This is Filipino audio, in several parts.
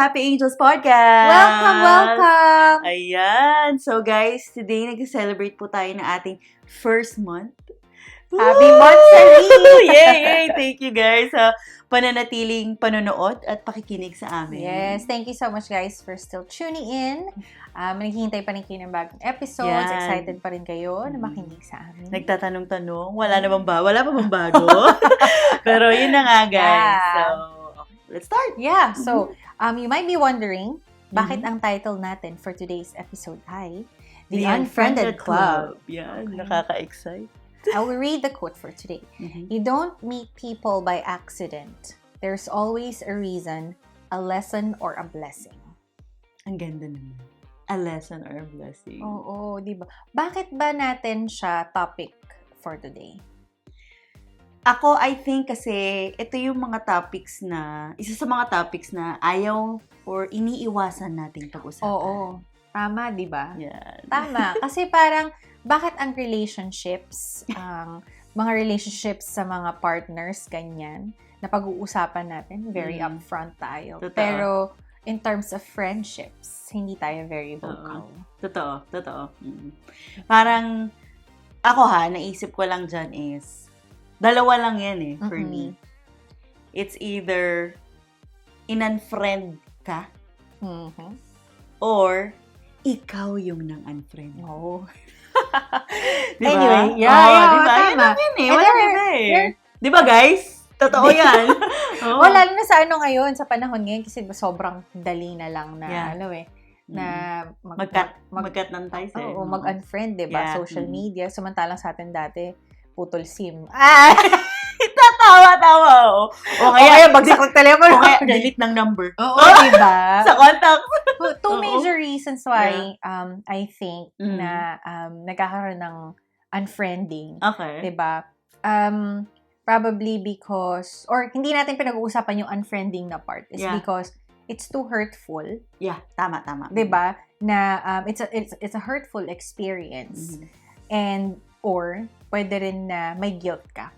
Happy Angels Podcast! Welcome! Ayan. So guys, today nag-celebrate po tayo ng ating first month. Happy monthsary! Yay! Thank you guys sa pananatiling panonood at pakikinig sa amin. Yes, thank you so much guys for still tuning in. Naghihintay pa rin kayo ng bagong episodes. Yan. Excited pa rin kayo na makinig sa amin. Nagtatanong-tanong, wala pa bang bago? Pero yun na nga guys. Yeah. So, okay, let's start. Yeah, so you might be wondering, bakit ang title natin for today's episode ay The Unfriended Club. Yan, Okay. nakaka-excite. I will read the quote for today. You don't meet people by accident. There's always a reason, a lesson, or a blessing. Ang ganda naman. A lesson or a blessing. Oo, di ba? Bakit ba natin siya topic for today? Ako, I think kasi ito yung mga topics na, isa sa mga topics na ayaw or iniiwasan nating pag-usapan. Oo. Tama, di ba? Yan. Tama. Kasi parang, bakit ang relationships, ang mga relationships sa mga partners, ganyan, na pag-uusapan natin, very upfront tayo. Totoo. Pero, in terms of friendships, hindi tayo very vocal. Totoo. Parang, ako naisip ko lang dyan is, dalawa lang yan for me. It's either, in-unfriend ka, or, ikaw yung nang-unfriend. Oo. Diba? Anyway, diba? tama. Yun lang yun And Wala there- iba there- Diba guys? Totoo yan. Oo. Well, lalo na sa ngayon, sa panahon ngayon, kasi sobrang dali na lang na, Yeah. na Magkat-nantay sa'yo. Oo, mag-unfriend, diba? Yeah. Social media. Samantalang sa atin dati, putol SIM. Tama. O kaya, bagsak ng telepono. o kaya, delete ng number. Oo, diba? Sa contact. Two Oo. major reasons why I think Mm. na nagkakaroon ng unfriending. Okay. Diba? Probably because, or hindi natin pinag-uusapan yung unfriending na part is Yeah. because it's too hurtful. Yeah, tama. 'Di ba? Na it's a hurtful experience. And or pwede rin na may guilt ka.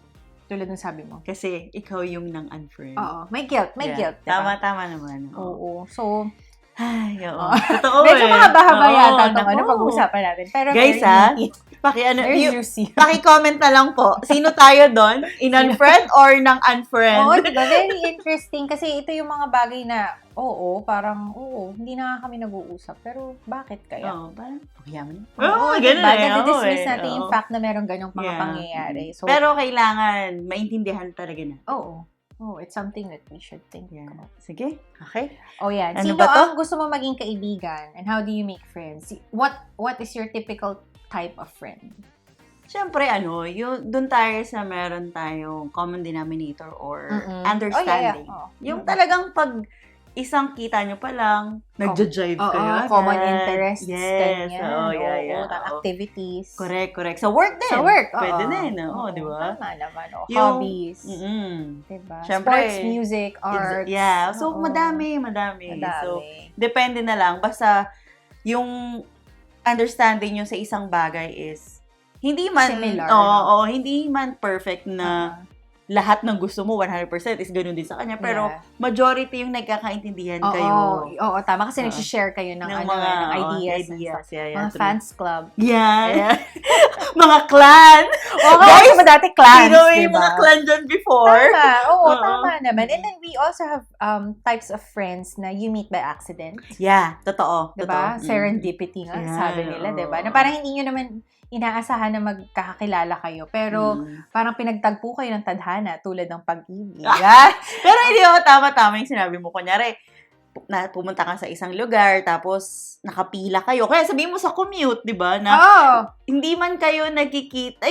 Tulad ng sabi mo. Kasi ikaw yung nang-unfriend. Oo, may guilt, Yeah. guilt, 'di ba? Tama naman. Oo. So, Ay, oo. Totoo medyo mahaba-haba Oo, yata itong naku. pag-uusapan natin. Pero Guys, very very juicy. Paki-comment na lang po. Sino tayo doon? In-unfriend or nang-unfriend? Oo, diba? Very interesting. Kasi ito yung mga bagay na, hindi na nga kami nag-uusap. Pero bakit kaya? Oo, parang, yaman. Oo, ganun diba? eh. Nadidismiss Oo, natin yung oo. fact na meron ganyong mga Yeah. pangyayari. So, Pero kailangan maintindihan talaga na. it's something that we should think Yeah. about. Sige, okay. Oh, yan. Ano Sino ba to? ang gusto mo maging kaibigan? And how do you make friends? What is your typical type of friend? Siyempre, yung doon tayo sa meron tayong common denominator or Mm-mm. understanding. Oo. Yung talagang pag isang kita nyo pa lang, nagja-jive kayo. Common agad. interests, Yes. ganyan. Yeah. Activities. Correct. Sa work din. Sa work, Pwede oo. din, di ba? Tama naman, Yung- hobbies. Mm-mm. Diba? Syempre, Sports, music, arts. Yeah. So, Oo. madami. Madami. So, depende na lang. Basta, yung understanding nyo sa isang bagay is, hindi man, Similar, hindi man perfect na lahat ng gusto mo, 100% is ganun din sa kanya. Pero, Yeah. majority yung nagkakaintindihan Oo, kayo. oo, tama. Kasi Oo. nag-share kayo ng, ng ng mga ideas. ideas. Yeah, Mga true. fans club. Yeah. mga clan. Oo, Guys, kasi dati clans, Sino yung diba? mga clan dyan before? Tama. Oo, Oo. tama naman. And then we also have types of friends na you meet by accident. Yeah, totoo. Diba? Totoo. Serendipity nga, Yeah, sabi nila, oo. diba? Na parang hindi nyo naman inaasahan na magkakakilala kayo. Pero, parang pinagtagpo kayo ng tadhana tulad ng pag-ibig. Pero hindi tama-tama yung sinabi mo. Kunyari, pumunta ka sa isang lugar, tapos nakapila kayo. Kaya sabihin mo sa commute, di ba? Na hindi man kayo nagkikita,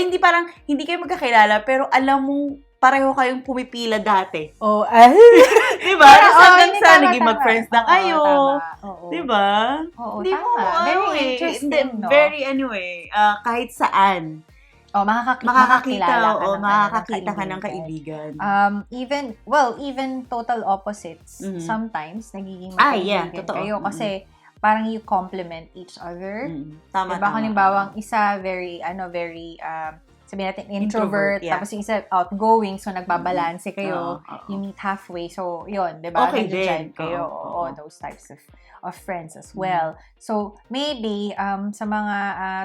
hindi kayo magkakilala, pero alam mo, pareho kayong pumipila dati. Di ba? Tapos hanggang sa naging mag-friends na kayo. Di ba? Oo, Di mo, tama. Very interesting, no? Very, kahit saan. Makakakita ka ng kaibigan. Even total opposites, sometimes, nagiging magkaibigan totoo. kayo. Kasi, parang you complement each other. Tama, Diba? tama. Halimbawa, isa very sabihin natin introvert, yeah. tapos yung isa outgoing, so nagbabalanse kayo, you meet halfway. So, yun, di ba? Okay Nag-jive din. kayo. Oo, those types of friends as well. So, maybe, sa mga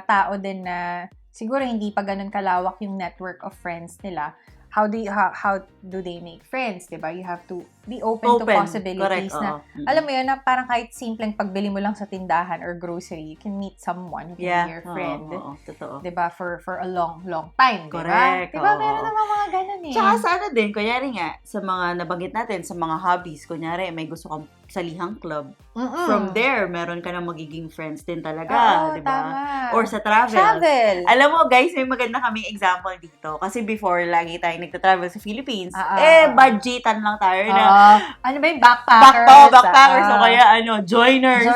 tao din na siguro hindi pa ganun kalawak yung network of friends nila, how do they make friends, diba? You have to be open to possibilities. Correct, na, alam mo yun, na parang kahit simpleng pagbili mo lang sa tindahan or grocery, you can meet someone who can be your friend. Totoo. Diba? For a long time, Correct, diba? Diba? Meron naman mga ganun eh. Tsaka sa ano din, kunyari nga, sa mga nabanggit natin, sa mga hobbies, kunyari, may gusto kang salihang club. From there, meron ka na magiging friends din talaga, di ba? Tama. Or sa travel. Alam mo, guys, may maganda kaming example dito. Kasi before, lagi tayong nagta-travel sa Philippines. Budgetan lang tayo na. Ano ba yung backpackers? Backpackers. O kaya, joiners.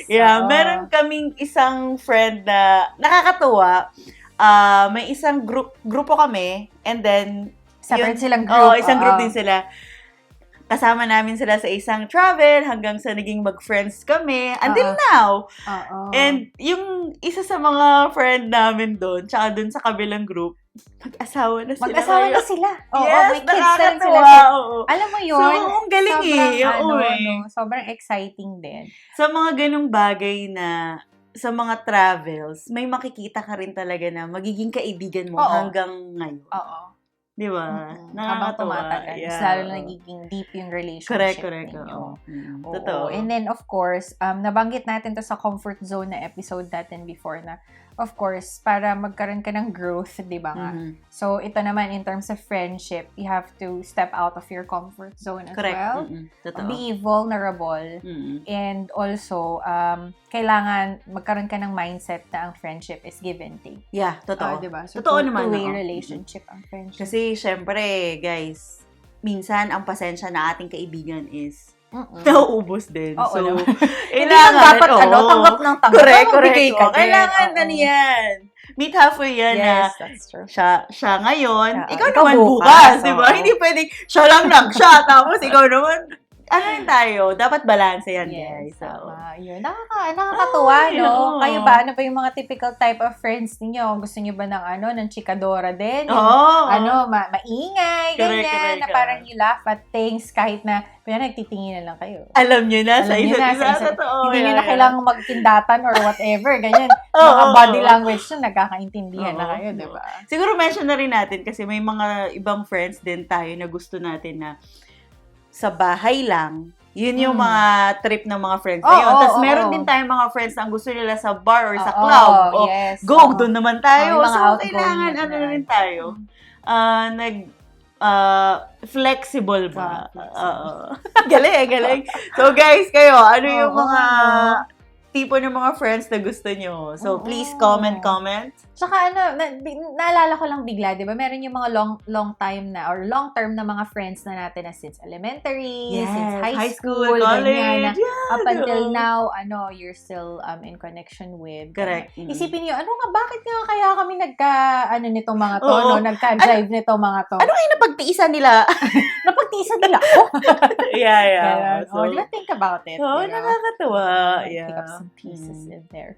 Yeah, meron kaming isang friend na nakakatuwa. May isang grupo kami, and then, separate silang group. Isang group din sila. Kasama namin sila sa isang travel hanggang sa naging mag-friends kami until now. And yung isa sa mga friend namin doon, tsaka doon sa kabilang group, mag-asawa na sila. Mag-asawa na sila. Yes, may kids na rin sila. Alam mo yun, so, ang galing sobrang exciting din. Sa mga ganung bagay na sa mga travels, may makikita ka rin talaga na magiging kaibigan mo hanggang ngayon. Di ba? Habang tumatagal. Yeah. Lalo na nagiging deep yung relationship ninyo. Totoo. And then, of course, nabanggit natin to sa comfort zone na episode natin before na, of course, para magkaroon ka ng growth, di ba nga? So, ito naman, in terms of friendship, you have to step out of your comfort zone as well. Be vulnerable. And also, kailangan magkaroon ka ng mindset na ang friendship is give and take. Yeah, totoo. Diba? So, totoo naman. Two-way relationship ang friendship. Kasi, syempre, guys, minsan, ang pasensya na ating kaibigan is nauubos din. So, kailangan dapat tanggap ng tanggap. Correct. Kailangan yan. Meet halfway yan. Yes, that's true. Siya ngayon, ikaw naman bukas, di ba? Hindi pwedeng siya lang siya, tapos ikaw naman, ano rin tayo? Dapat balance yan, guys. So, yun. Nakakatuwa, no? Kayo ba? Ano ba yung mga typical type of friends ninyo? Gusto niyo ba ng chikadora din? Maingay, ganyan, na parang you laugh at things kahit na nagtitingin na lang kayo. Alam niyo na sa isa't isa. Hindi niyo na kailangang magtindatan or whatever. Ganyan. Mga body language nyo, nagkakaintindihan na kayo, di ba? Siguro mention na rin natin kasi may mga ibang friends din tayo na gusto natin na sa bahay lang, yun yung mga trip ng mga friends na yun. Tapos meron din tayong mga friends na ang gusto nila sa bar or sa club. Doon naman tayo. So, kailangan, rin tayo. Flexible ba? Galing. So, guys, kayo, ano yung mga tipo ng mga friends na gusto nyo? So, please comment. Tsaka naalala ko lang bigla, di ba? Meron yung mga long time na or long term na mga friends na natin na since elementary, since high school, college, ganyan, up until now, you're still in connection with. Correct. Isipin niyo, bakit nga kaya kami nitong mga to, nagka-drive nitong mga to? Ano kayo napagtiisan nila? Napagtiisan nila ako? Yeah. So, think about it. Nakakatuwa. Pick up some pieces in there.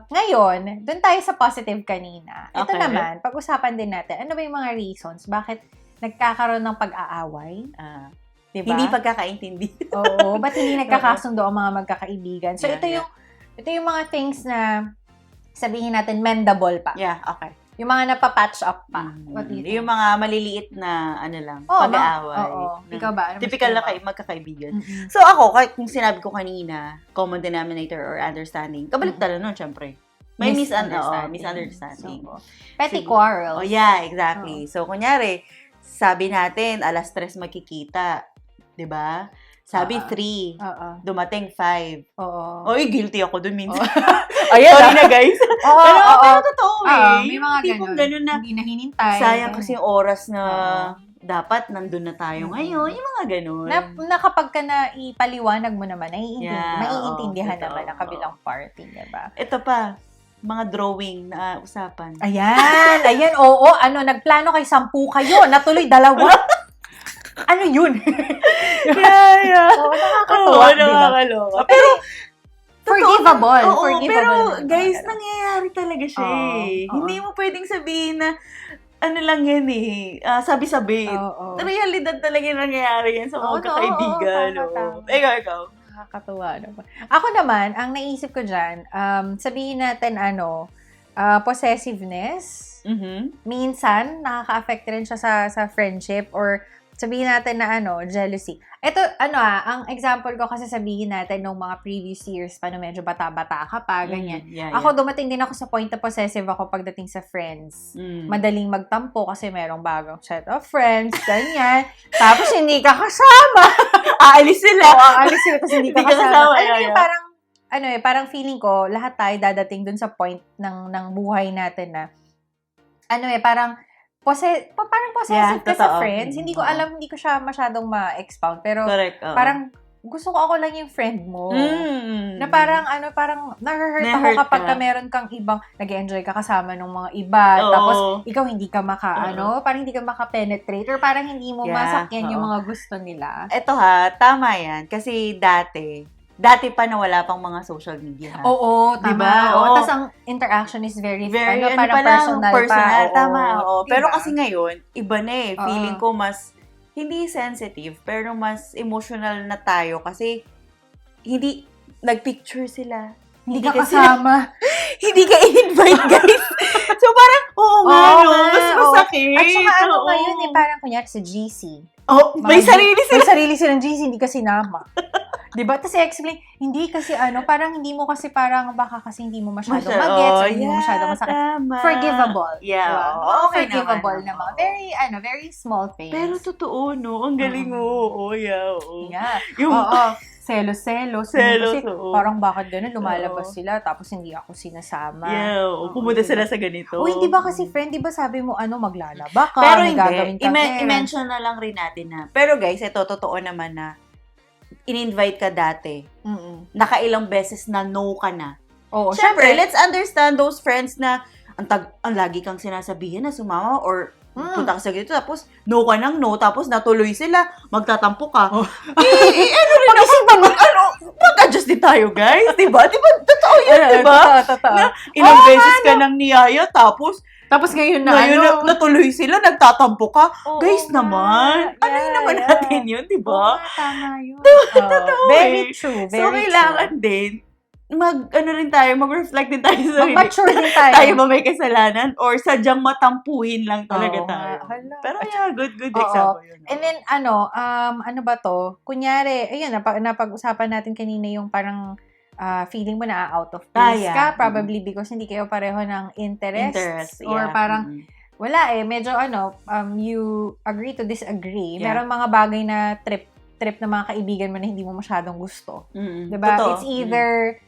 Ngayon, dun tayo sa positive kanina. Ito naman, pag-usapan din natin, ano ba yung mga reasons bakit nagkakaroon ng pag-aaway? Diba? Hindi pagkakaintindi. Oo, ba't hindi nagkakasundo ang mga magkakaibigan? So, ito yung mga things na sabihin natin mendable pa. Yeah, okay. Yung mga napapatch up pa. What do you think? Yung mga maliliit na pag-aaway. Ikaw ba? Typical na magkakaibigan. So ako, kahit kung sinabi ko kanina, common denominator or understanding, kabaligtaran nun, syempre. May misunderstanding. So, petty quarrels. Yeah, exactly. So, kunyari, sabi natin, 3:00 magkikita. Diba? Sabi 3. Dumating 5. Oy, guilty ako dun minsan. Sorry na, guys. Pero totoo may mga ganun na hindi na hinintay. Sayang kasi yung oras na dapat nandun na tayo ngayon. Yung mga ganun. Na kapag ka na ipaliwanag mo naman, maiintindihan naman ang kabilang party, diba? Ito pa, mga drawing na usapan. Ayan, oo. Nagplano kay 10 kayo, natuloy 2. Ano yun? Yeah. Nakakatawa. Nakakaloka. Pero, Forgivable. Oo, Forgivable pero naman. guys, nangyayari talaga siya eh. Hindi mo pwedeng sabihin na ano lang yan eh, sabi-sabi. Realidad talaga yung nangyayari yan sa mga kakaibigan. Tama. Ikaw. Nakakatuwa naman. Ako naman, ang naisip ko dyan, sabihin natin possessiveness. Minsan, nakaka-affect rin siya sa friendship or sabihin natin na jealousy. Ito, ang example ko kasi sabihin natin nung mga previous years pa, medyo bata-bata ka pa, ganyan. Ako, dumating din ako sa point na possessive ako pagdating sa friends. Madaling magtampo kasi merong bagong set of friends, ganyan. Tapos, hindi ka kasama. Aalis sila. Aalis sila kasi hindi ka kasama. Parang feeling ko, lahat tayo dadating dun sa point ng buhay natin na, parang possessive ka sa friends. Hindi ko alam, hindi ko siya masyadong ma-expound. Pero, parang, gusto ko ako lang yung friend mo. Na parang, na-hurt ako kapag ka meron kang ibang, nag-enjoy ka kasama ng mga iba. Tapos, ikaw hindi ka parang hindi ka maka-penetrate or parang hindi mo masakyan yung mga gusto nila. Eto tama yan. Kasi dati pa na wala pang mga social media. Oo, tama. Diba? Tapos ang interaction is very parang personal. Tama. Diba? Pero kasi ngayon, iba na eh. Feeling ko mas, hindi sensitive, pero mas emotional na tayo kasi hindi, nagpicture sila. Hindi ka kasama. Hindi ka in-invite, guys. So parang, mas masakit. At saka ngayon parang kunyari sa GC. May sarili silang GC, hindi ka sinama. Diba? Tapos i-explain, hindi kasi parang hindi mo kasi parang baka kasi hindi mo masyadong mag-gets, hindi mo masyadong masakit. Tama. Forgivable. Yeah. Diba? Okay forgivable naman. Very, very small things. Pero totoo, no? Ang galing mo. Yeah. Yung, selos. Kasi parang bakit gano'n, lumalabas sila, tapos hindi ako sinasama. Yeah. Pumunta sila sa ganito. Hindi ba kasi friend, di ba sabi mo, maglalaba ka, pero may gagawin ka. I-mention na lang rin natin na. Pero guys, ito, totoo naman na in-invite ka dati. Nakailang beses na no ka na. Siyempre, let's understand those friends na ang lagi kang sinasabihin na sumama or punta ka sa ganito, tapos no ka ng no, tapos natuloy sila, magtatampo ka. Mag-adjust din tayo, guys. Diba? Totoo yun, diba? Totoo. Ilang beses ka nang niyaya, tapos ngayon natuloy sila, nagtatampo ka. Guys naman, naman natin yun, diba? Tama yun. Totoo Very true. So, kailangan din, mag-reflect din tayo sa mag-mature din tayo. Tayo ba may kasalanan? Or sadyang matampuhin lang talaga tayo. Pero good example yun. And then, ano ba to? Kunyari, ayun, napag-usapan natin kanina yung parang feeling mo na out of place ka, probably because hindi kayo pareho ng interest. Or parang, wala medyo you agree to disagree. Meron mga bagay na trip ng mga kaibigan mo na hindi mo masyadong gusto. Diba? Totoo. It's either,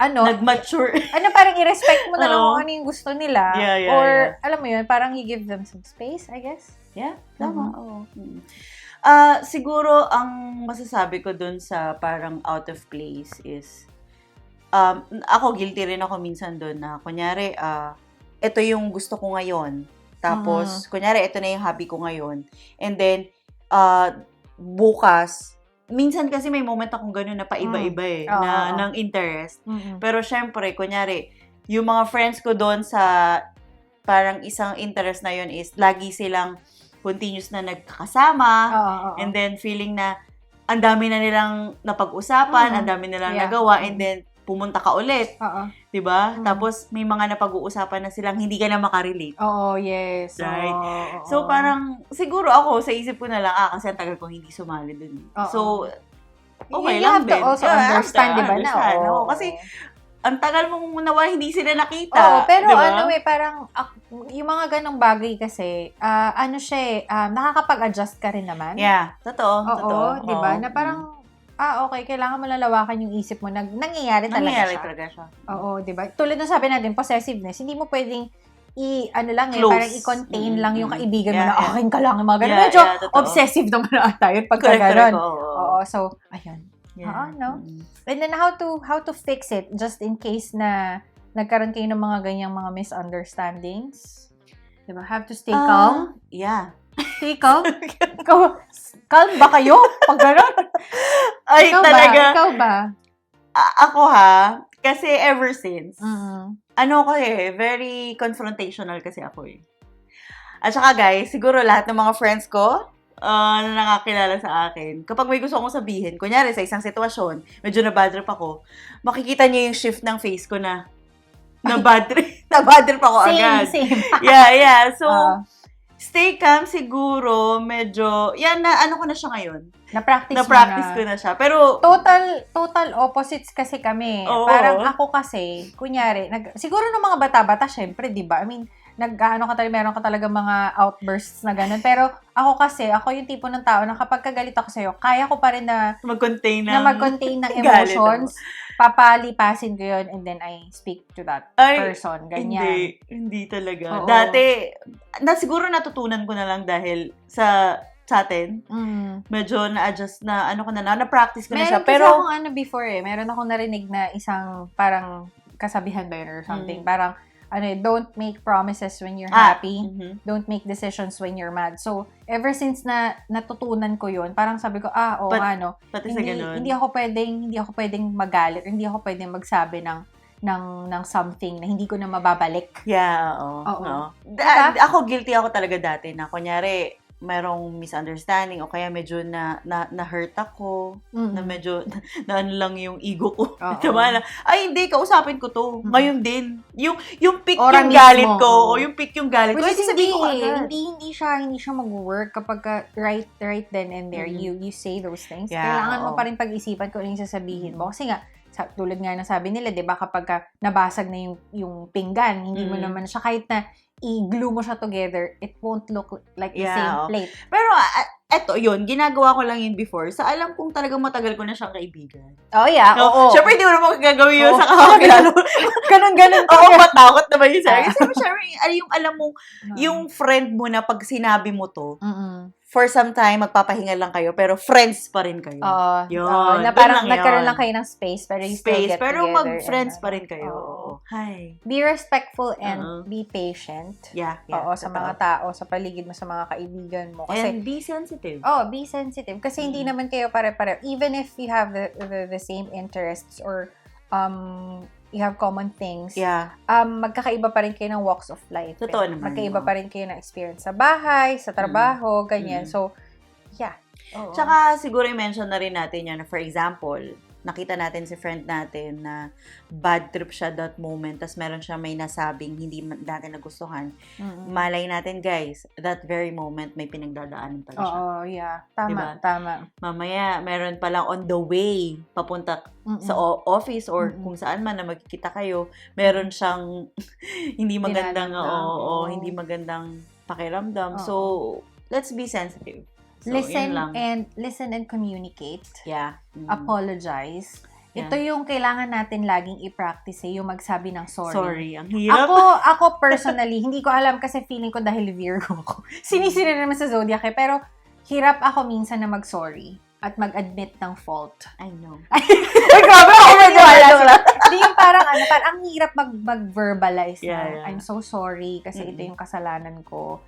nag-mature. Parang i-respect mo na lang kung ano yung gusto nila. Or, alam mo yun, parang you give them some space, I guess. Yeah, tama. Siguro, ang masasabi ko dun sa parang out of place is, ako, guilty rin ako minsan dun na, kunyari, ito yung gusto ko ngayon. Tapos, kunyari, ito na yung hobby ko ngayon. And then, bukas, minsan kasi may moment akong gano'n na paiba-iba ng interest. Pero syempre, kunyari, yung mga friends ko doon sa parang isang interest na yun is lagi silang continuous na nagkakasama. And then feeling na ang dami na nilang napag-usapan, ang dami nilang nagawa, and then pumunta ka ulit. Diba? Tapos may mga napag-uusapan na silang hindi ka na makarelate. Yes. Right? So parang, siguro ako, sa isip ko na lang, kasi ang tagal kong hindi sumali dun. So, okay lang din. You have to also understand, diba na? Kasi, ang tagal mong nawa, hindi sila nakita. Pero diba? Parang, yung mga ganong bagay kasi, nakakapag-adjust ka rin naman. Yeah, totoo. Diba? Na parang, okay, kailangan mo lalawakan yung isip mo. Nangyayari talaga siya. Diba? Tulad ng sabi natin, possessiveness, hindi mo pwedeng parang i-contain lang yung kaibigan mo na akin ka lang, yung mga ganun. Medyo obsessive naman na tayo pagka ganun. So, ayun. And then how to fix it just in case na nagkaroon kayo ng mga ganyang mga misunderstandings. Diba? Have to stay calm. Stay calm? Calm ba kayo? Pag gano'n? Ay, ikaw talaga. Ikaw ba? Ako ha, kasi ever since, Mm. very confrontational kasi ako eh. At saka guys, siguro lahat ng mga friends ko, na nakakilala sa akin, kapag may gusto akong sabihin, kunyari sa isang sitwasyon, medyo na bad trip ako, makikita niyo yung shift ng face ko na bad trip ako agad. Same. Yeah. So, stay calm siguro, medyo, yan na, ko na siya ngayon. Na-practice ko na siya. Pero, total opposites kasi kami. Oo. Parang ako kasi, kunyari, siguro nung mga bata-bata, syempre, di ba? I mean, meron ka talaga mga outbursts na ganun. Pero ako kasi, ako yung tipo ng tao na kapag kagalit ako sa'yo, kaya ko pa rin na mag-contain ng emotions. Papalipasin ko yun and then I speak to that person. Ganyan. Hindi talaga. Oo. Dati, siguro natutunan ko na lang dahil sa atin, medyo na-adjust na, na-practice ko na siya. Pero, before meron akong narinig na isang parang kasabihan ba yun or something. Parang, don't make promises when you're happy. Don't make decisions when you're mad. So, ever since na natutunan ko yun, parang sabi ko, pati sa ganun. Hindi ako pwedeng magalit, hindi ako pwedeng magsabi ng something na hindi ko na mababalik. Yeah, oo. Ako, guilty ako talaga dati na, kunyari, merong misunderstanding o kaya medyo na-hurt ako, na medyo na lang yung ego ko. Tama na, hindi, kausapin ko to. Ngayon din. Yung pick yung galit ko, o yung pick yung galit ko. Hindi siya mag-work kapag right then and there, you say those things. Yeah, kailangan mo pa rin pag-isipan kung ano yung sasabihin mo. Kasi nga, tulad nga ng sabi nila, 'di ba, kapag nabasag na yung pinggan, hindi mo naman siya kahit na i-glue mo siya together, it won't look like the same plate. Pero eto, yun, ginagawa ko lang yun before. Sa alam kong talagang matagal ko na siyang kaibigan. Oh, yeah. Oo. Siyempre, hindi mo naman gagawin yun sa kakakilala. Ganun. Oo, matakot naman yun sa'yo. Kasi siyempre, yung alam mo, yung friend mo na pag sinabi mo to, for some time, magpapahinga lang kayo, pero friends pa rin kayo. Yun. Na parang nagkaroon lang kayo ng space, pero you still get pero together. mag-friends pa rin kayo. Hi. Be respectful and be patient. Yeah. Sa mga tao, sa paligid mo, sa mga kaibigan mo. Kasi, and be sensitive. Be sensitive. Kasi hindi naman kayo pare-pareho. Even if you have the same interests or you have common things, magkakaiba pa rin kayo ng walks of life. Totoo naman. Magkaiba pa rin kayo ng experience sa bahay, sa trabaho, ganyan. So, yeah. Tsaka, siguro i-mention na rin natin yan na, for example, nakita natin si friend natin na bad trip siya that moment, tas meron siya may nasabing hindi natin nagustuhan. Malay natin, guys, that very moment may pinagdadaanan pala siya. Yeah. Tama, diba? tama. Mamaya, meron palang on the way papunta sa office or kung saan man na magkikita kayo, meron siyang hindi magandang hindi magandang pakiramdam. So, let's be sensitive. So, listen and communicate. Yeah. Apologize. Yeah. Ito yung kailangan natin laging i-practice, yung magsabi ng sorry. Sorry, ang hirap. Ako personally, hindi ko alam kasi feeling ko dahil Virgo ko. Sinisira naman sa zodiac pero hirap ako minsan na mag-sorry at mag-admit ng fault. I know. Ay, grabe ako medyo wala. Hindi yung parang ang hirap mag-verbalize na, I'm so sorry kasi ito yung kasalanan ko.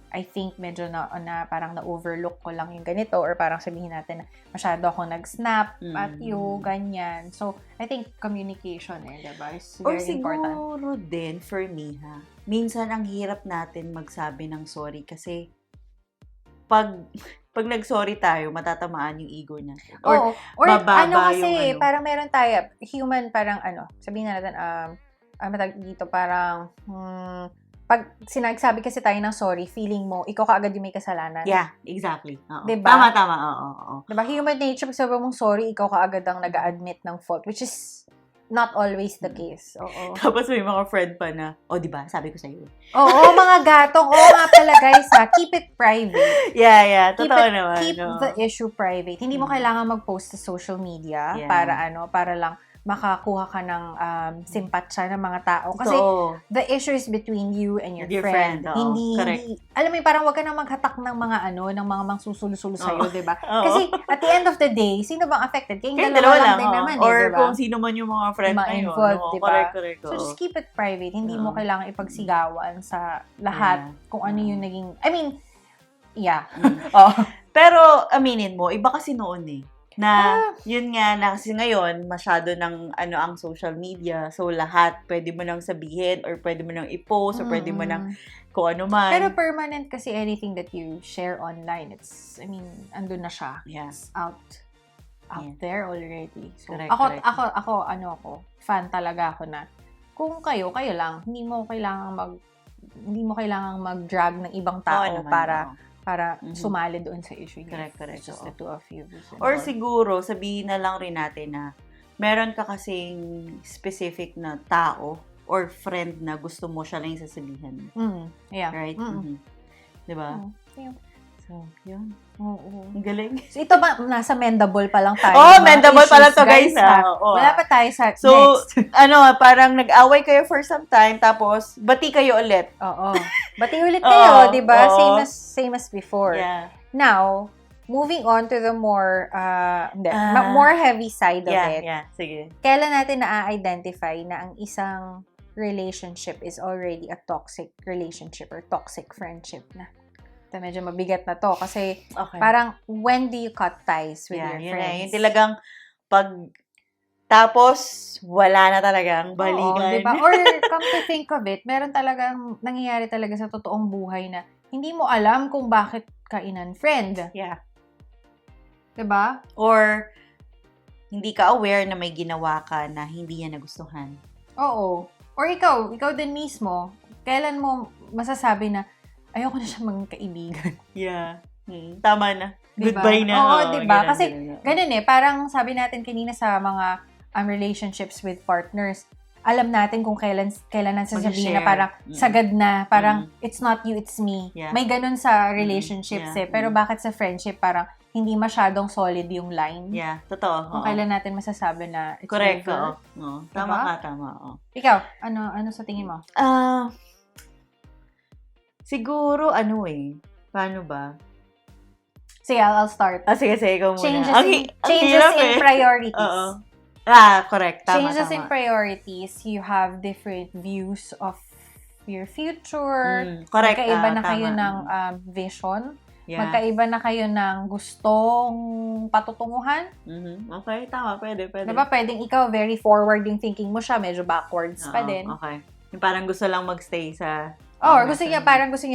I think medyo na parang na-overlook ko lang yung ganito or parang sabihin natin na masyado ako nag-snap at you, ganyan. So, I think communication diba, is very important. Or siguro din, for me minsan ang hirap natin magsabi ng sorry kasi pag nag-sorry tayo, matatamaan yung ego natin. Or bababa kasi, parang meron tayo, human, parang sabihin na natin, matag dito, parang, pag sinagsabi kasi tayo ng sorry, feeling mo, ikaw kaagad yung may kasalanan. Yeah, exactly. Diba? Tama. Oo. Diba? Human nature, pag sabi mong sorry, ikaw kaagad ang nag-admit ng fault, which is not always the case. Oo. Tapos may mga friend pa na, diba, sabi ko sa'yo. Oo, mga gatong. Oo nga pala, guys, keep it private. Yeah. Totoo naman. Keep the issue private. Hindi mo kailangan mag-post sa social media para lang makakuha ka ng simpatsya ng mga tao. Kasi the issue is between you and your friend. Hindi, alam mo, parang wag ka nang maghatak ng mga ng mga mangsusulo-sulo sa'yo, diba? Kasi at the end of the day, sino bang affected? Kayong dalawa lang din naman, or diba? kung sino man yung mga friend na yun. Diba? Correct. So just keep it private. Hindi mo kailangan ipagsigawan sa lahat kung ano yung naging, Pero aminin mo, iba kasi noon Na, yun nga, na kasi ngayon, masyado ng ang social media. So, lahat, pwede mo nang sabihin or pwede mo nang i-post or pwede mo nang kung ano man. Pero permanent kasi anything that you share online, andun na siya. Yes. Out there already. So, Correct, ako, fan talaga ako na kung kayo lang, hindi mo kailangang mag-drag ng ibang tao para sumali doon sa issue niya. Correct. Just the two of you. Or siguro, sabihin na lang rin natin na meron ka kasing specific na tao or friend na gusto mo siya lang yung sasabihan. Yeah. Right? Diba? Yeah. So, yun. Oo. Ang galing. So, ito ba, nasa mendable pa lang tayo? Mendable pa lang to, guys. Wala pa tayo sa so, next. Parang nag-away kayo for some time, tapos, bati kayo ulit. Oo. Bati ulit kayo, di ba? Same as before. Yeah. Now, moving on to the more heavy side of it. Yeah, sige. Kailan natin na-identify na ang isang relationship is already a toxic relationship or toxic friendship na? Ito, medyo mabigat na to kasi parang when do you cut ties with your friends? Yung talagang tapos wala na talagang balikan. Oo, diba? Or come to think of it, meron talagang nangyayari talaga sa totoong buhay na hindi mo alam kung bakit ka in-unfriend. Yeah. Diba? Or hindi ka aware na may ginawa ka na hindi niya nagustuhan. Oo. Or ikaw din mismo, kailan mo masasabi na ayoko na siya maging kaibigan. Yeah. Tama na. Diba? Goodbye na. Oo, diba? Kasi ganun parang sabi natin kanina sa mga relationships with partners, alam natin kung kailan sasabihin na parang sagad na, parang it's not you, it's me. Yeah. May ganun sa relationships Pero bakit sa friendship parang hindi masyadong solid yung line? Yeah, totoo. Kung kailan natin masasabi na it's correct, over. oo. Tama diba? tama. Ikaw, ano sa tingin mo? Siguro, paano ba? Sige, I'll start. Sige, ikaw muna. Changes in priorities. Oo. Correct. Tama, Changes in priorities, you have different views of your future. Correct. Magkaiba na kayo ng vision. Yeah. Magkaiba na kayo ng gustong patutunguhan. Okay, tama. Pwede. Diba, pwedeng ikaw very forward yung thinking mo siya, medyo backwards pa din. Okay. Yung parang gusto lang magstay sa... or gusto niya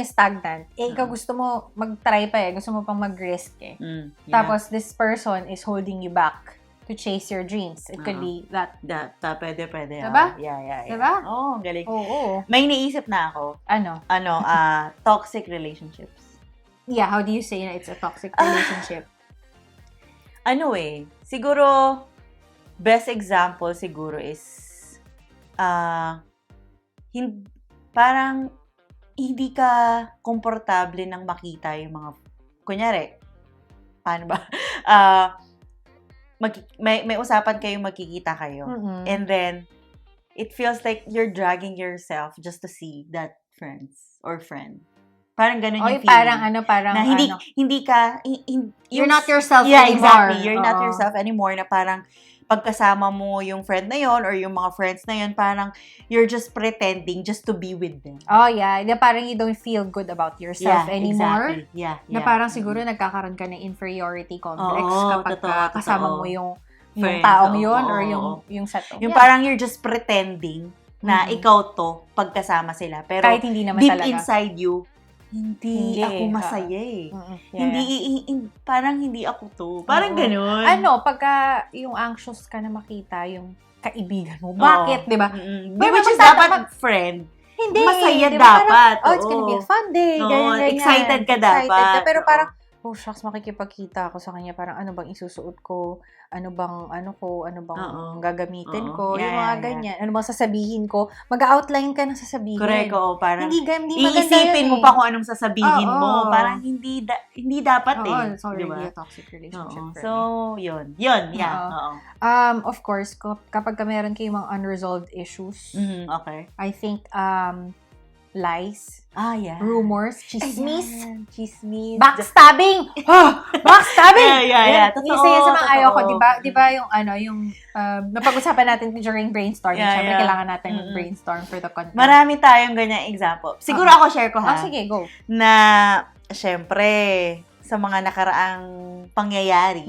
stagnant. Ikaw gusto mo mag-try pa Gusto mo pang mag-risk Yeah. Tapos, this person is holding you back to chase your dreams. It could be that. Pwede. Diba? Yeah. Diba? Galing. Oo. May naisip na ako. Ano? Toxic relationships. Yeah, how do you say na it's a toxic relationship? Siguro, best example siguro is, parang, hindi ka komportable nang makita yung mga, kunyari, paano ba? May usapan kayong magkikita kayo. And then, it feels like you're dragging yourself just to see that friend. Parang ganun yung feeling. Parang na hindi ka, you're not yourself anymore. Yeah, exactly. You're not yourself anymore na parang, pagkasama mo yung friend na yon or yung mga friends na yon, parang you're just pretending just to be with them. Oh, yeah. Na parang you don't feel good about yourself anymore. Exactly. Yeah. Na parang siguro nagkakaroon ka ng inferiority complex kapag kasama mo yung taong yun or yung setong. Yung parang you're just pretending na ikaw to pagkasama sila. Pero kahit hindi naman deep talaga. Inside you, hindi ako masaya parang hindi ako to. Parang ganun. Pagka yung anxious ka na makita yung kaibigan mo. Bakit, di ba? Which is dapat friend. Hindi. Masaya diba? dapat. Parang, it's gonna be a fun day. Ganyan. Excited ka dapat. Pero parang, shucks, makikipagkita ako sa kanya. Parang, ano bang isusuot ko? Ano bang gagamitin ko? Yung mga ganyan. Ano bang sasabihin ko? Mag-outline ka ng sasabihin. Correct, parang hindi maganda iisipin mo yun pa kung anong sasabihin mo. Parang hindi dapat It's already diba? a toxic relationship. So, yun. Yeah. Of course, kapag meron kayong mga unresolved issues, okay. I think, lies, yeah. rumors, chismis, backstabbing. Backstabbing! Yeah. Totoo. Isa yan sa mga ayoko, di ba yung napag-usapan natin during brainstorming. Siyempre, kailangan natin brainstorm for the content. Marami tayong ganyang example. Siguro ako share ko sige, go. Na, syempre, sa mga nakaraang pangyayari,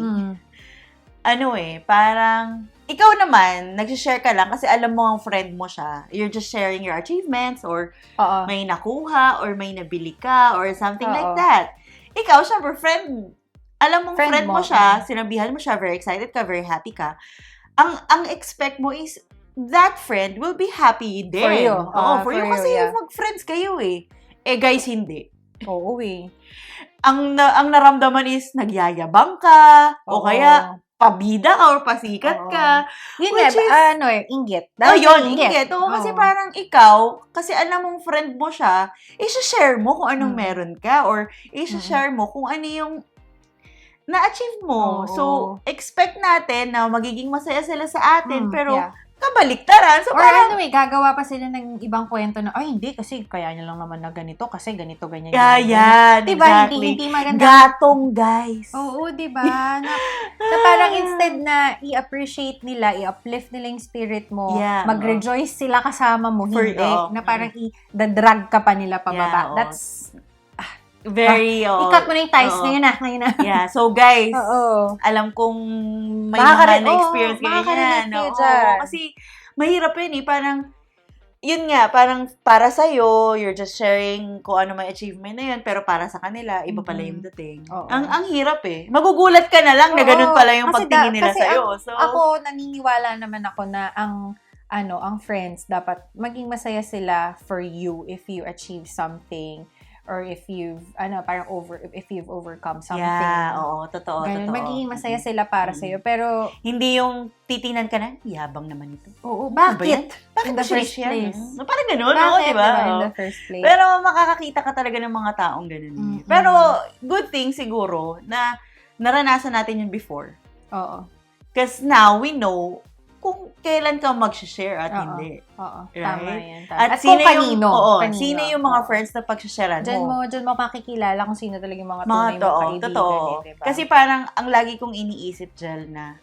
parang, ikaw naman, nagsishare ka lang kasi alam mo ang friend mo siya. You're just sharing your achievements or may nakuha or may nabili ka or something like that. Ikaw, syempre, alam mong friend mo siya, sinabihan mo siya, very excited ka, very happy ka. Ang expect mo is, that friend will be happy din. For you. For you kasi mag-friends kayo eh. Guys, hindi. Oo eh. Ang naramdaman is, nagyayabang ka, o kaya, pabida ka or pasikat ka. Yun inggit. Inggit. Kasi parang ikaw, kasi alam mong friend mo siya, i-share mo kung anong meron ka or i-share mo kung ano yung na-achieve mo. So, expect natin na magiging masaya sila sa atin, pero kabaliktaran. So, or parang, gagawa pa sila ng ibang kwento na, hindi, kasi kaya niya lang naman na ganito, kasi ganito, ganyan. Diba? Exactly. Hindi maganda. Gatong, guys. Oo, diba? na parang instead na i-appreciate nila, i-uplift nila yung spirit mo, mag-rejoice sila kasama mo, hindi. Na parang i-drag ka pa nila pababa. That's very, ikat mo na yung ties ngayon na. Yeah, so guys, alam kong may mga na-experience kayo yan. Kasi, mahirap yun parang, yun nga, parang para sa'yo, you're just sharing kung ano may achievement na yun, pero para sa kanila, iba pala yung dating. Ang hirap Magugulat ka na lang na ganun pala yung pagtingin nila sa'yo. So, ako, naniniwala naman ako na ang friends, dapat maging masaya sila for you if you achieve something. Or if you've overcome something. Yeah, totoo. Magiging masaya sila para sa'yo. Pero, hindi yung titingnan ka na, yabang naman ito. Oo, bakit? Bakit in the first place? Parang ganun, bakit, diba? In the first place? Pero makakakita ka talaga ng mga taong ganun. Pero, good thing siguro na naranasan natin yun before. Oo. Because now, we know kung kailan ka mag-share at hindi. Oo. Right? Tama yan. Tama. At kung kanino. Sino yung mga friends na pag-sharean mo. Diyan mo makikilala kung sino talaga yung mga tunay mo kaibigan. Totoo. Diba? Kasi parang, ang lagi kong iniisip, Jel, na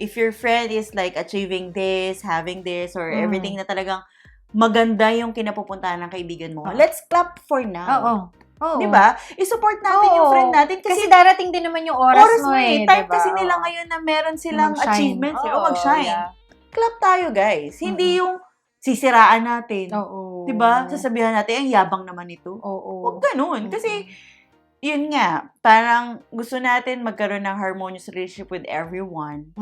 if your friend is like achieving this, having this, or everything na talagang maganda yung kinapupuntahan ng kaibigan mo, let's clap for now. Diba? I-support natin yung friend natin. Kasi darating din naman yung oras mo Time diba? kasi nila ngayon na meron silang achievements. Mag-shine. Yeah. Clap tayo, guys. Hindi yung sisiraan natin. Diba? Sasabihan natin, ang yabang naman ito. Huwag ganun. Kasi, yun nga, parang gusto natin magkaroon ng harmonious relationship with everyone.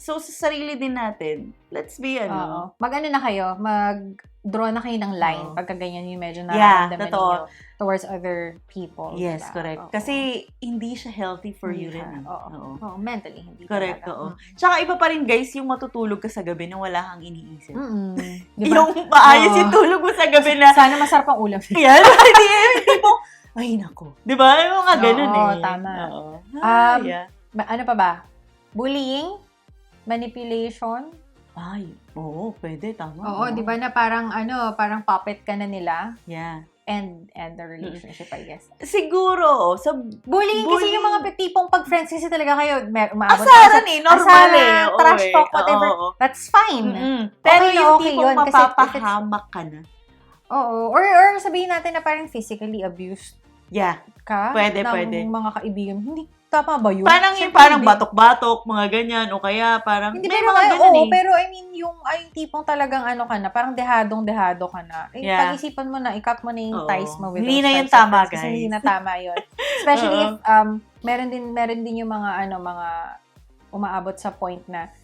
So, sa sarili din natin, let's be, Mag-ano na kayo, mag-draw na kayo ng line pagka ganyan yung medyo nararamdaman ninyo towards other people. Yes, diba? Correct. Kasi, hindi siya healthy for you rin. Mentally, hindi correct, Tsaka iba pa rin, guys, yung matutulog ka sa gabi nang wala kang iniisip. Diba? Yung maayos yung tulog mo sa gabi na, sana masarap ang ulam. Yan, hindi mo, ay nako. Diba? Yung mga ganun tama. Ano pa ba? Bullying? Manipulation? Ay, pwede, tama. Di ba na parang puppet ka na nila? Yeah. And the relationship, I guess. Siguro, sa bullying kasi yung mga tipong pag-friends kasi talaga kayo, umaabot asaran normal trash talk, whatever. That's fine. Pero okay, yung tipong yun, mapapahamak ka na. Or sabihin natin na parang physically abused ka pwede. ng mga kaibigan. Hindi, tama ba yun? Parang batok-batok, mga ganyan, o kaya parang, hindi, pero mga ganun pero I mean, yung tipong talagang ka na, parang dehadong-dehado ka na. Pag-isipan mo na, i-cut mo na yung ties mo with hindi those na yung tama, guys. Kasi hindi na tama yun. Especially if, meron din yung mga umaabot sa point na,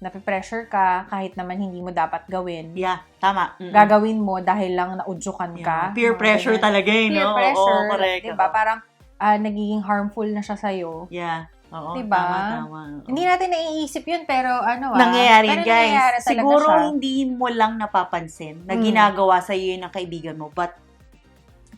napipressure ka kahit naman hindi mo dapat gawin. Yeah, tama. Gagawin mo dahil lang naudyukan ka. Peer pressure talaga no? Peer pressure. Correct. Diba? Parang, nagiging harmful na siya sa'yo. Yeah. Diba? Tama. Hindi natin naiisip yun, pero nangyayari yun, guys. Nangyayari siguro siya. hindi mo lang napapansin na ginagawa sa'yo yun ng kaibigan mo, but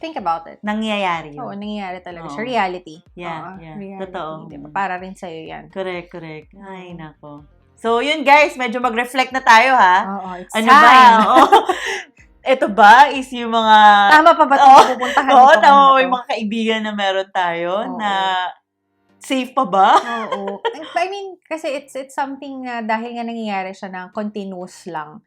think about it. Nangyayari yun. Nangyayari talaga siya. Reality. Yeah. Reality. Totoo. Diba? Para rin sa'yo yan. Correct. Ay, nako. So, yun guys, medyo mag-reflect na tayo, ha? It's time. Ba? Ito ba is yung mga... Tama pa ba ito pupuntahan? Tama yung mga kaibigan na meron tayo na safe pa ba? I mean, kasi it's something na dahil nga nangyayari siya na continuous lang.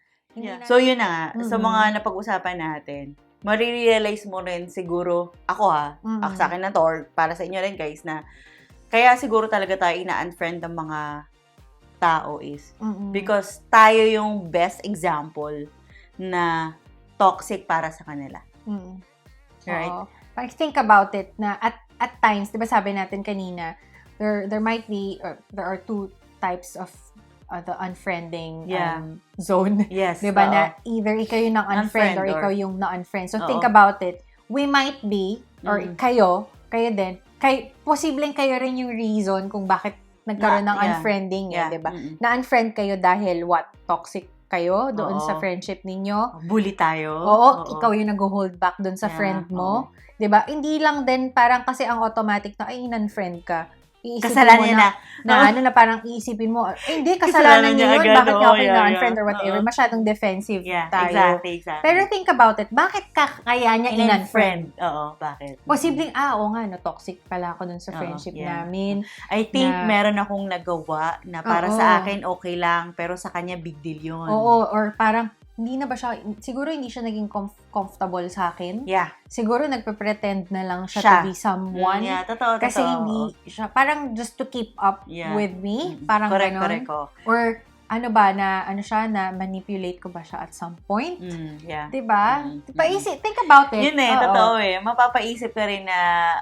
So, yun na nga. Sa mga napag-usapan natin, marirealize mo rin siguro, ako sa akin na to, or para sa inyo rin guys, na kaya siguro talaga tayo ina-unfriend ng mga tao is Mm-mm. because tayo yung best example na toxic para sa kanila. Mm. Right? But think about it na at times, 'di ba sabi natin kanina, there might be there are two types of the unfriending zone. Yes. 'Di ba na either ikaw yung na-unfriend or ikaw yung na-unfriend. So think about it. We might be or kayo din, posibleng kayo rin yung reason kung bakit nagkaroon ng unfriending, 'di ba? Na-unfriend kayo dahil what? Toxic kayo doon sa friendship ninyo. Bully tayo. Oo. Ikaw yung nag-hold back doon sa friend mo. 'Di ba? Hindi lang din parang kasi ang automatic na ay in-unfriend ka. Kasalanan niya na parang iisipin mo, hindi, kasalanan niya yun. Bakit niya ako na-unfriend or whatever? Masyadong defensive tayo. Exactly. Pero think about it. Bakit kaya niya in-unfriend? Oo, bakit? Posibleng, oo nga, no, toxic pala ako dun sa friendship namin. I think meron akong nagawa na para sa akin okay lang, pero sa kanya big deal yun. Oo, or parang, hindi na ba siya, siguro hindi siya naging comfortable sa akin. Yeah. Siguro nagpe-pretend na lang siya to be someone. Yeah, totoo. Kasi hindi siya, parang just to keep up with me. Parang correct. Or ano ba, na manipulate ko ba siya at some point? Diba? Think about it. Yun totoo mapapaisip ka rin na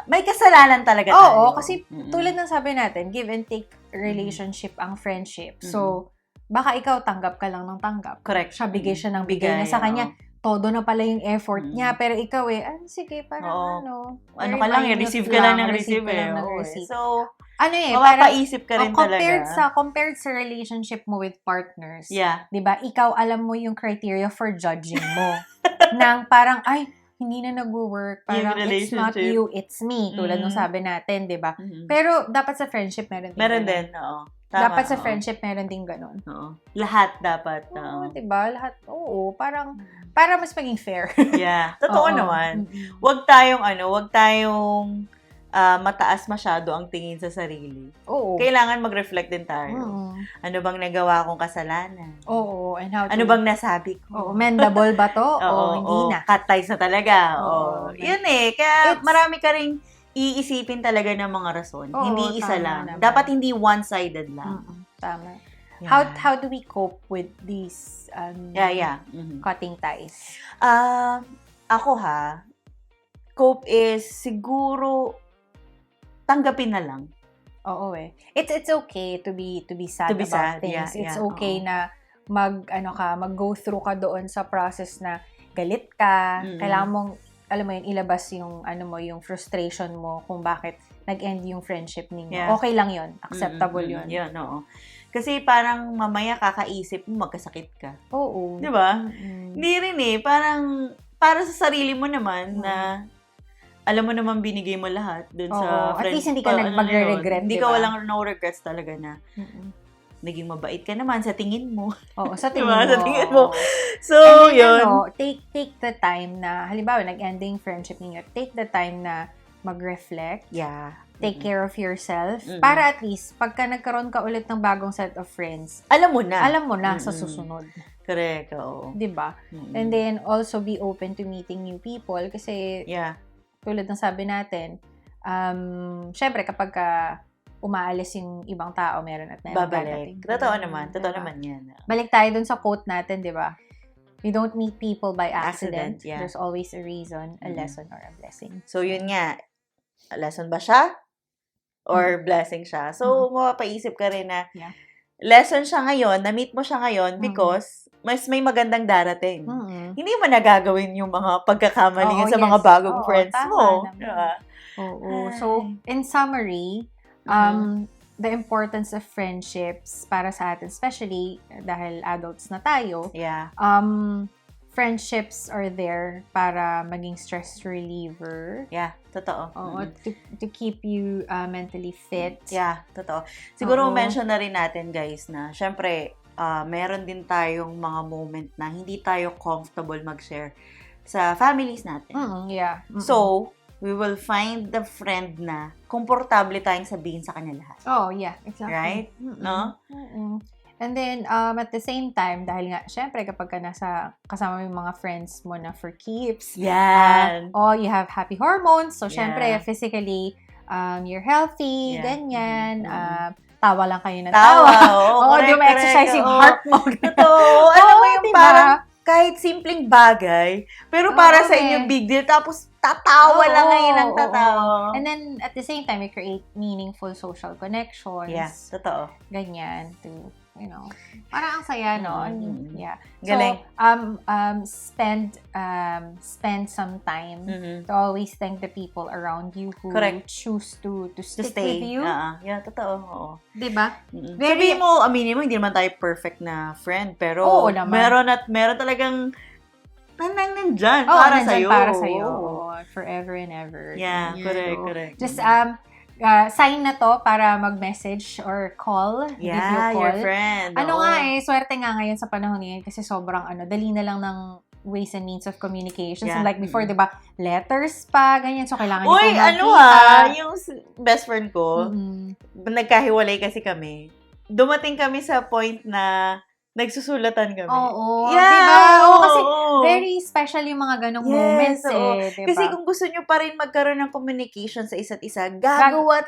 may kasalanan talaga tayo. Oo, kasi tulad ng sabi natin, give and take relationship ang friendship. So, baka ikaw tanggap ka lang ng tanggap. Correct. Siya bigay siya ng bigay na sa kanya. Todo na pala yung effort niya. Pero ikaw sige, parang ano ka lang, receive ka lang ng receive. So, mapapaisip ka rin talaga. Compared sa relationship mo with partners, diba? Ikaw alam mo yung criteria for judging mo. Nang parang, hindi na nag-work. Parang, it's not you, it's me. Tulad nung sabi natin, diba? Pero, dapat sa friendship, meron din. Oo. Tama, dapat sa friendship, meron din ganun. Oo. Lahat dapat. Oo, diba? Lahat, parang, para mas maging fair. Totoo naman. Wag tayong mataas masyado ang tingin sa sarili. Oo. Kailangan mag-reflect din tayo. Ano bang nagawa kong kasalanan? Oo. And how ano bang nasabi ko? Mendable ba to? Hindi na. Cut ties na talaga. Yun Kaya marami ka ring iisipin talaga ng mga rason. Hindi isa lang. Naman. Dapat hindi one-sided lang. Tama. Yeah. How do we cope with these cutting ties? Ako cope is siguro tanggapin na lang. Oo It's okay to be sad about things. It's okay na mag-go through ka doon sa process na galit ka. Kailangan mong alam mo yun, ilabas yung yung frustration mo kung bakit nag-end yung friendship ninyo. Okay lang yun. Acceptable yun. Yun, oo. Kasi parang mamaya kakaisip mo, magkasakit ka. Oo. Di ba? Hindi rin parang para sa sarili mo naman na alam mo naman binigay mo lahat dun sa friends. At least hindi ka magre-regret, Hindi ka walang no regrets talaga na naging mabait ka naman sa tingin mo. Oo, sa tingin diba? mo. Sa tingin mo. So, yun. Take the time na, halimbawa, nag-ending friendship ninyo, take the time na mag-reflect. Yeah. Take care of yourself. Para at least, pagka nagkaroon ka ulit ng bagong set of friends, alam mo na sa susunod. Correct, oo. Diba? And then, also be open to meeting new people kasi, tulad ng sabi natin, syempre, kapag umaalis yung ibang tao, meron at meron babalik. Totoo naman yan. Balik tayo dun sa quote natin, di ba? You don't meet people by accident. Yeah. There's always a reason, a lesson, or a blessing. So, yun nga. Lesson ba siya? Or blessing siya? So, mapapaisip ka rin na lesson siya ngayon, na-meet mo siya ngayon because mas may magandang darating. Hindi mo nagagawin yung mga pagkakamali sa mga bagong friends mo. Diba? So, in summary, the importance of friendships para sa atin, especially dahil adults na tayo, friendships are there para maging stress reliever. Yeah, totoo. To keep you mentally fit. Yeah, totoo. Siguro mention na rin natin, guys, na syempre, meron din tayong mga moment na hindi tayo comfortable mag-share sa families natin. So, we will find the friend na komportable tayong sabihin sa kanya lahat. Exactly. Right? No? And then, at the same time, dahil nga, syempre, kapag kasama mo yung mga friends mo na for keeps, yan. you have happy hormones. So, syempre, physically, you're healthy, Yeah. ganyan, Mhm. tawa lang kayo ng Tawa. tawa. Oo, Di ba exercise yung heart mo? Totoo. Alam mo yung diba? parang kahit simpleng bagay, pero para sa inyo eh. big deal, tapos tatawa lang kayo ng Oo. tatawa. And then, at the same time, you create meaningful social connections. Yeah, totoo. Ganyan, to, parang ang saya, no? Mm-hmm. Yeah. Galing. So, spend some time to always thank the people around you who choose to stick with you. Yeah, totoo. Oo. Diba? Sabihin mo, aminin mo, hindi naman tayo perfect na friend, pero meron talagang nandyan para sa'yo. Para sa'yo. Forever and ever. Yeah, correct. Just, sign na to para mag-message or call, video call. Your friend. Swerte nga ngayon sa panahon ngayon kasi sobrang dali na lang ng ways and means of communication. So like before, di ba, letters pa, ganyan. So kailangan nyo makita. Yung best friend ko, nagkahiwalay kasi kami. Dumating kami sa point na nagsusulatan kami. Oo. Yeah, diba? Kasi very special yung mga ganong moments diba? Kasi kung gusto nyo pa rin magkaroon ng communication sa isa't isa, gagawa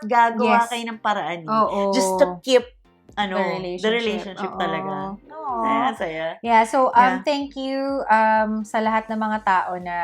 kayo ng paraan. Just to keep the relationship talaga. Saya. Yeah, so thank you sa lahat ng mga tao na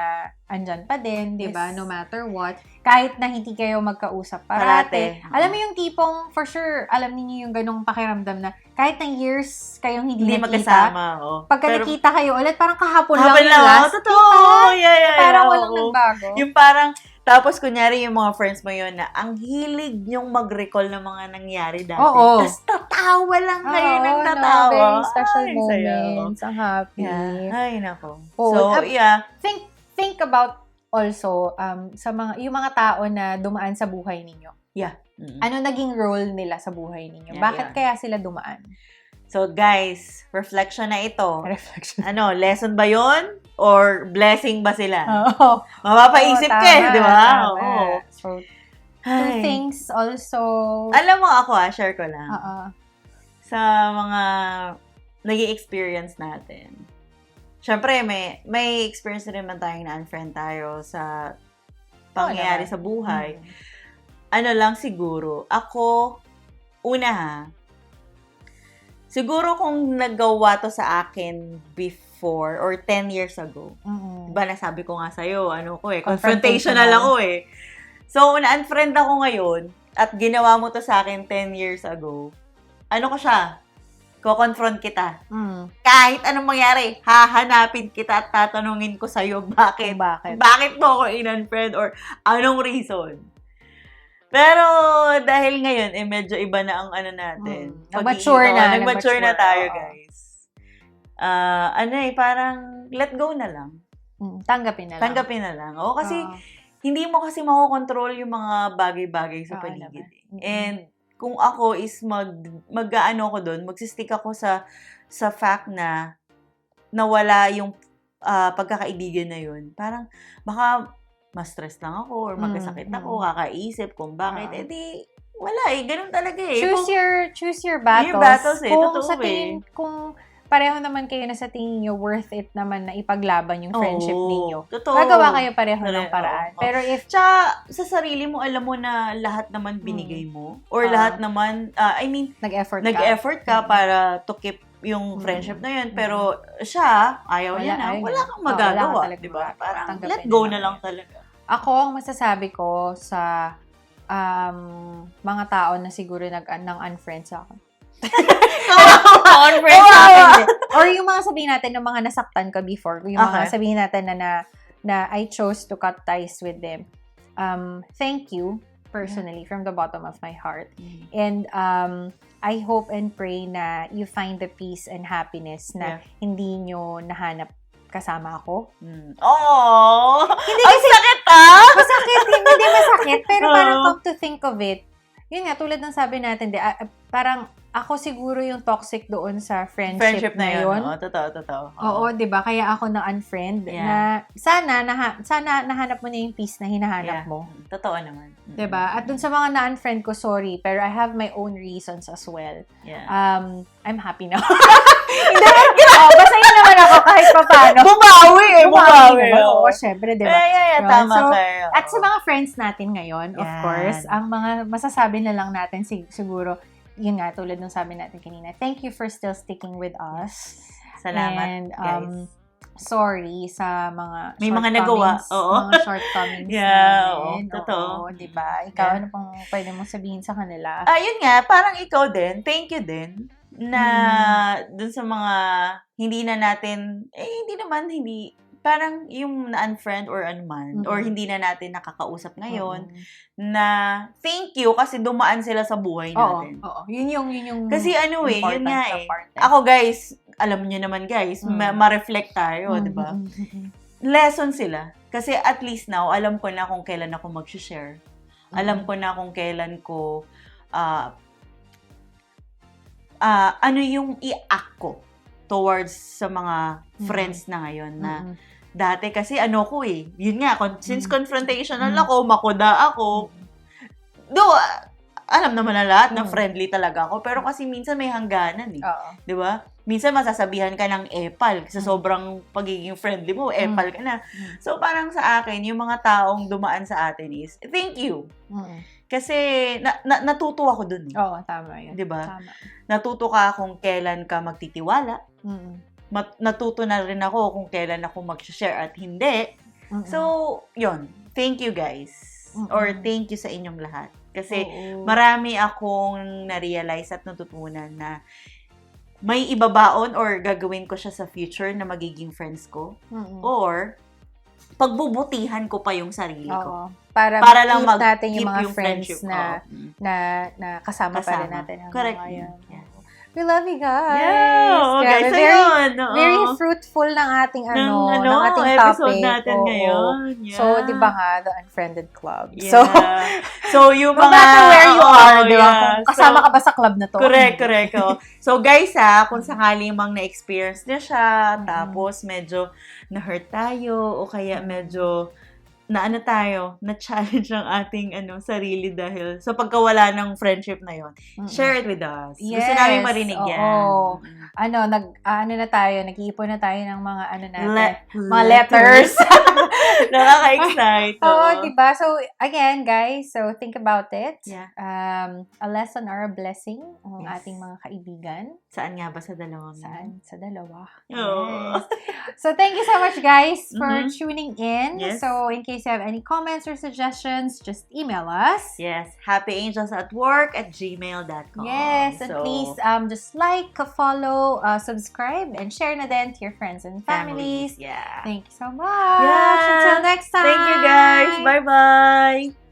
andyan pa din, di ba? No matter what. Kahit na hindi kayo magkausap parate. Alam mo yung tipong, for sure, alam niyo yung ganong pakiramdam na kahit na years kayong hindi nakita. Magkasama. Pagka nakita kayo ulit, parang kahapon lang yung last. Totoo. Yeah. Parang walang nagbago. Yung parang, tapos kunyari yung mga friends mo yun na ang hilig nyong mag-recall ng mga nangyari dati. Tapos tatawa lang kayo ng tatawa. Very special moments. Ang happy. Yeah. Ay, nako. So, think about also sa yung mga tao na dumaan sa buhay ninyo. Yeah. Ano naging role nila sa buhay ninyo? Bakit kaya sila dumaan? So, guys, reflection na ito. Reflection. Lesson ba yon or blessing ba sila? Oo. Mapapaisip ka di ba? Oo. So, two things also. Alam mo ako, share ko lang. Sa mga naging experience natin. Siyempre, may experience na rin man tayong na-unfriend tayo sa pangyayari sa buhay. Lang siguro, ako, siguro kung nagawa to sa akin before or 10 years ago, diba nasabi ko nga sa'yo, confrontational ako So, na-unfriend ako ngayon at ginawa mo to sa akin 10 years ago, ko siya? Ko-confront kita. Kahit anong mangyari, hahanapin kita at tatanungin ko sa'yo bakit mo ako in-unfriend or anong reason. Pero dahil ngayon, medyo iba na ang natin. Nag-mature na tayo, guys. Parang let go na lang. Tanggapin na lang. Kasi hindi mo kasi makokontrol yung mga bagay-bagay sa paligid. And kung ako is mag-ano ko doon, magsistick ako sa fact na nawala yung pagkakaibigan na yun. Parang baka ma-stress lang ako or magkasakit ako, kakaisip kung bakit. Wala ganun talaga Choose your battles. Your battles kung sa tingin, kung pareho naman kayo na sa tingin nyo, worth it naman na ipaglaban yung friendship ninyo. Totoo. Gagawa kayo pareho ng paraan. Pero if... Tsaka, sa sarili mo, alam mo na lahat naman binigay mo. Or lahat naman, nag-effort ka para to keep yung friendship na yun. Pero siya, ayaw niya na. Wala kang magagawa. Diba? Parang let go na lang talaga. Ako, ang masasabi ko sa mga tao na siguro nang-unfriend sa akin. Or yung mga sabihin natin ng mga nasaktan ka before, yung mga sabihin natin na I chose to cut ties with them. Thank you personally from the bottom of my heart. And I hope and pray na you find the peace and happiness na hindi nyo nahanap kasama ako. Hindi kasi sakit masakit, hindi masakit, pero parang come to think of it, yun nga, tulad ng sabi natin, parang ako siguro yung toxic doon sa friendship na yun. Oo, totoo. Oo, 'di ba? Kaya ako na-unfriend na sana nahanap mo na yung peace na hinahanap mo. Totoo naman. 'Di ba? At dun sa mga na-unfriend ko, sorry, pero I have my own reasons as well. Yeah. I'm happy now. Hindi, basta yun naman ako kahit pa paano. Bumawi naman. Oo, syempre, 'di ba? Tama so, kayo. At sa mga friends natin ngayon, of course, ang mga masasabi na lang natin siguro, yun nga, tulad ng sabi natin kanina, thank you for still sticking with us. Salamat, and, guys. Sorry sa mga may mga nagawa. Mga shortcomings namin. Totoo. Oo, diba? Ikaw, ano pang pwede mong sabihin sa kanila? Yun nga, parang ikaw din, thank you din, na dun sa mga hindi na natin, parang yung na-unfriend or anuman, or hindi na natin nakakausap ngayon, na thank you kasi dumaan sila sa buhay natin. Oo. Yun yung kasi yun nga Ako guys, alam niyo naman guys, ma-reflect tayo, di ba? Lesson sila. Kasi at least now, alam ko na kung kailan ako mag-share. Alam ko na kung kailan ko, ano yung i-act ko towards sa mga friends na ngayon na dati kasi yun nga, since confrontational ako, makuda ako, alam naman na lahat na friendly talaga ako, pero kasi minsan may hangganan di ba? Minsan masasabihan ka ng epal sa sobrang pagiging friendly mo, epal ka na. So parang sa akin, yung mga taong dumaan sa atin is, thank you. Kasi natuto ako dun. Oo, tama yun. Di ba? Tama. Natuto ka kung kailan ka magtitiwala. Natuto na rin ako kung kailan ako mag-share at hindi. So, yun. Thank you guys. Or thank you sa inyong lahat. Kasi marami akong na-realize at natutunan na may ibabaon or gagawin ko siya sa future na magiging friends ko. Or pagbubutihan ko pa yung sarili ko. Para lang natin yung mga friends na kasama pa rin natin. Correct. We love you guys. Yeah, guys, very fruitful ng ating ng ating episode topic natin ngayon. Yeah. So, di ba nga, the Unfriended Club. Yeah. So yung no mga matter where you are, di ba? Kasama ka ba sa club na to? Correct. So guys kung sakali mang na-experience niya siya, tapos medyo na-hurt tayo, o kaya medyo na-challenge ang ating sarili dahil sa pagkawala ng friendship na yon. Share it with us. Yes. Gusto namin marinig yan. Nag-iipon na tayo ng mga mga letters. Nakaka-excite. Diba? So, again, guys, so think about it. Yeah. A lesson or a blessing ang ating mga kaibigan. Saan nga ba sa dalawang? Sa dalawa. Oh. Yes. So, thank you so much, guys, for tuning in. Yes. So, in case you have any comments or suggestions, just email us. Yes. happyangelsatwork@gmail.com. Yes. And please, just like, follow, subscribe, and share na din to your friends and families. Yeah. Thank you so much. Yeah. Until next time. Thank you, guys. Bye-bye.